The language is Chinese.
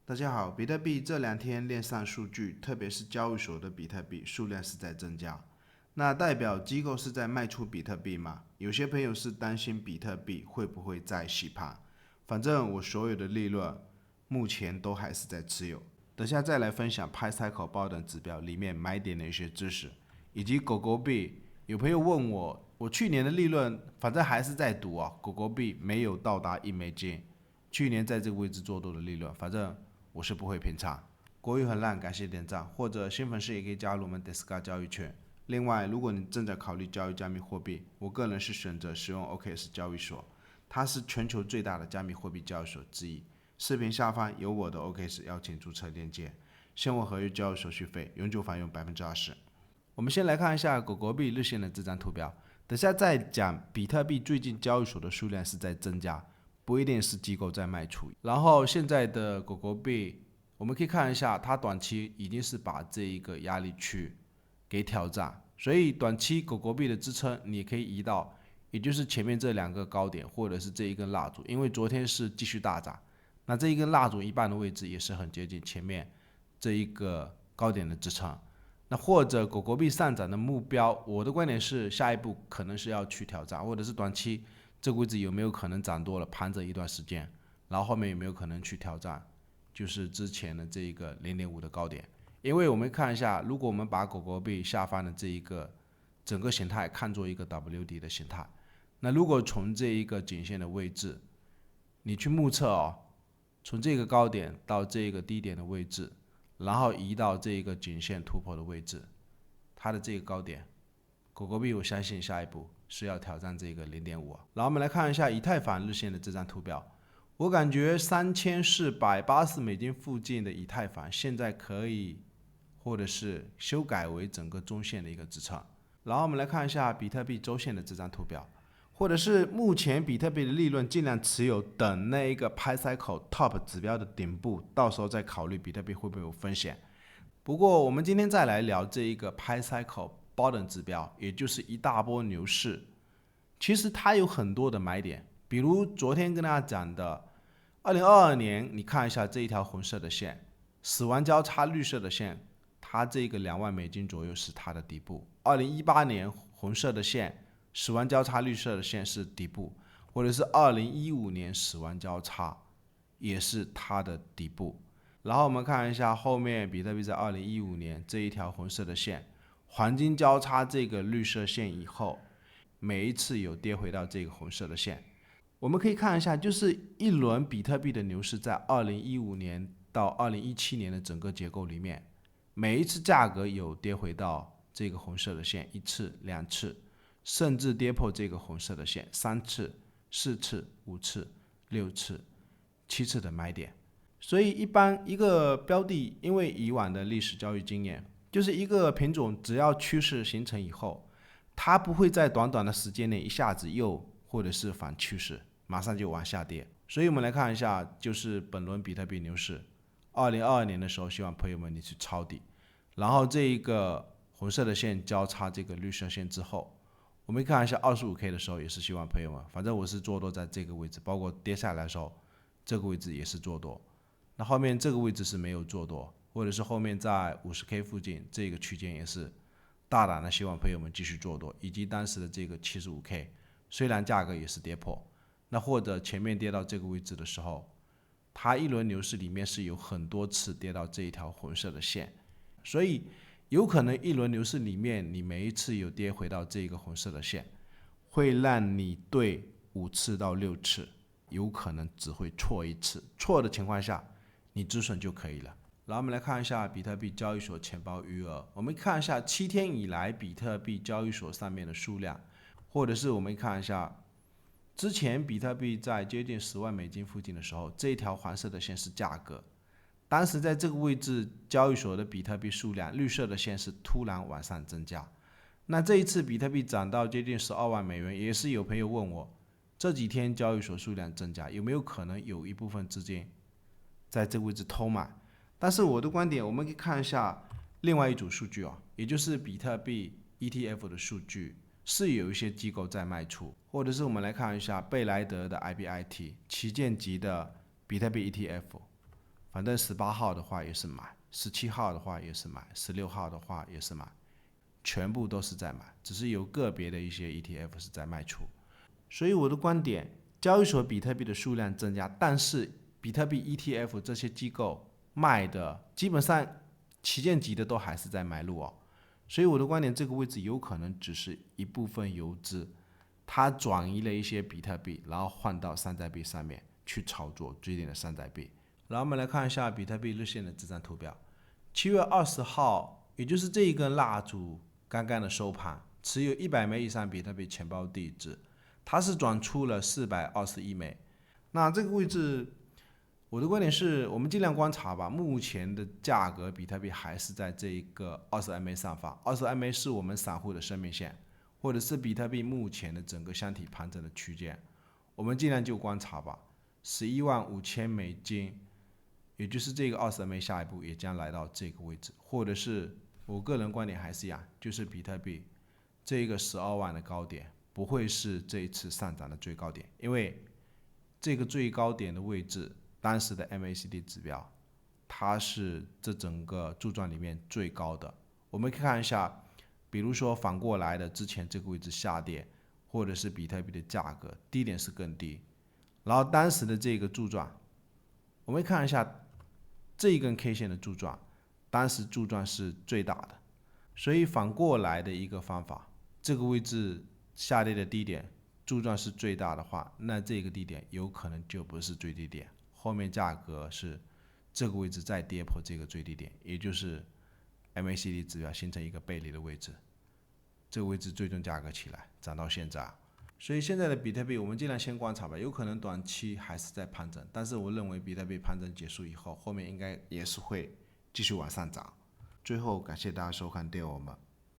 大家好，比特币这两天链上数据，特别是交易所的比特币数量是在增加，那代表机构是在卖出比特币吗？有些朋友是担心比特币会不会再洗盘，反正我所有的利润目前都还是在持有。等下再来分享 PyCycle 包等指标里面买点的一些知识，以及狗狗币。有朋友问我，我去年的利润反正还是在赌啊，狗狗币没有到达1美金，去年在这个位置做多的利润，反正我是不会偏差。国语很烂，感谢点赞，或者新粉丝也可以加入我们 Discord 交易圈。另外，如果你正在考虑交易加密货币，我个人是选择使用 OKX 交易所，它是全球最大的加密货币交易所之一。视频下方有我的 OKX 邀请注册链接，现货合约交易手续费永久返佣20%。我们先来看一下狗狗币日线的这张图表，等下再讲比特币最近交易所的数量是在增加，不一定是机构在卖出。然后现在的狗狗币，我们可以看一下，它短期已经是把这一个压力区给挑战，所以短期狗狗币的支撑你可以移到，也就是前面这两个高点，或者是这一根蜡烛，因为昨天是继续大涨，那这一根蜡烛一半的位置也是很接近前面这一个高点的支撑。那或者狗狗币上涨的目标，我的观点是下一步可能是要去挑战，或者是短期这个位置有没有可能涨多了盘整一段时间，然后后面有没有可能去挑战，就是之前的这一个0.5的高点。因为我们看一下，如果我们把狗狗币下方的这一个整个形态看作一个 W 底的形态，那如果从这一个颈线的位置，你去目测从这个高点到这个低点的位置，然后移到这个颈线突破的位置，它的这个高点，狗狗币我相信下一步是要挑战这个0.5。然后我们来看一下以太坊日线的这张图表，我感觉3480美金附近的以太坊现在可以，或者是修改为整个中线的一个支撑。然后我们来看一下比特币周线的这张图表，或者是目前比特币的利润尽量持有，等那一个 PyCycle Top 指标的顶部，到时候再考虑比特币会不会有风险。不过我们今天再来聊这一个 PyCycle Bottom 指标，也就是一大波牛市，其实它有很多的买点，比如昨天跟大家讲的2022年，你看一下这一条红色的线，死亡交叉绿色的线，它这个2万美金左右是它的底部。2018年红色的线，死亡交叉绿色的线是底部，或者是2015年死亡交叉也是它的底部。然后我们看一下后面比特币在2015年这一条红色的线，黄金交叉这个绿色线以后，每一次有跌回到这个红色的线。我们可以看一下，就是一轮比特币的牛市在2015年到2017年的整个结构里面，每一次价格有跌回到这个红色的线一次、两次，甚至跌破这个红色的线3次、4次、5次、6次、7次的买点。所以一般一个标的，因为以往的历史交易经验，就是一个品种只要趋势形成以后，它不会在短短的时间内一下子又或者是反趋势，马上就往下跌。所以我们来看一下，就是本轮比特币牛市，2022年的时候，希望朋友们你去抄底，然后这一个红色的线交叉这个绿色线之后，我们看一下25K 的时候，也是希望朋友们，反正我是做多在这个位置，包括跌下来的时候，这个位置也是做多。那后面这个位置是没有做多，或者是后面在50K 附近这个区间也是大胆的希望朋友们继续做多，以及当时的这个75K， 虽然价格也是跌破，那或者前面跌到这个位置的时候，它一轮牛市里面是有很多次跌到这一条红色的线，所以有可能一轮牛市里面你每一次有跌回到这个红色的线，会让你对5次到6次有可能只会错一次，错的情况下你止损就可以了。然后我们来看一下比特币交易所钱包余额，我们看一下7天以来比特币交易所上面的数量，或者是我们看一下之前比特币在接近10万美金附近的时候，这一条黄色的线是价格，当时在这个位置交易所的比特币数量，绿色的线是突然往上增加。那这一次比特币涨到接近12万美元，也是有朋友问我，这几天交易所数量增加，有没有可能有一部分资金在这个位置偷买？但是我的观点，我们可以看一下另外一组数据也就是比特币 ETF 的数据，是有一些机构在卖出，或者是我们来看一下贝莱德的 IBIT 旗舰级的比特币 ETF，反正18号的话也是买，17号的话也是买，16号的话也是买，全部都是在买，只是有个别的一些 ETF 是在卖出。所以我的观点，交易所比特币的数量增加，但是比特币 ETF 这些机构卖的基本上旗舰级的都还是在买入哦。所以我的观点，这个位置有可能只是一部分游资，它转移了一些比特币，然后换到山寨币上面去炒作最近的山寨币。然后我们来看一下比特币日线的这张图表，7月20号，也就是这一根蜡烛刚刚的收盘，持有100枚以上比特币钱包地址，它是转出了421枚。那这个位置，我的观点是我们尽量观察吧。目前的价格，比特币还是在这一个20MA 上方，20MA 是我们散户的生命线，或者是比特币目前的整个箱体盘整的区间，我们尽量就观察吧。115000美金。也就是这个20MA 下一步也将来到这个位置，或者是我个人观点还是一样，就是比特币这个12万的高点不会是这一次上涨的最高点，因为这个最高点的位置，当时的 MACD 指标，它是这整个柱状里面最高的。我们可以看一下，比如说反过来的之前这个位置下跌，或者是比特币的价格低点是更低，然后当时的这个柱状，我们看一下。这一根 K 线的柱状，当时柱状是最大的，所以反过来的一个方法，这个位置下跌的低点，柱状是最大的话，那这个低点有可能就不是最低点，后面价格是这个位置再跌破这个最低点，也就是 MACD 指标形成一个背离的位置，这个位置最终价格起来涨到现在。所以现在的比特币我们尽量先观察吧，有可能短期还是在盘整，但是我认为比特币盘整结束以后，后面应该也是会继续往上涨。最后感谢大家收看，订阅我们。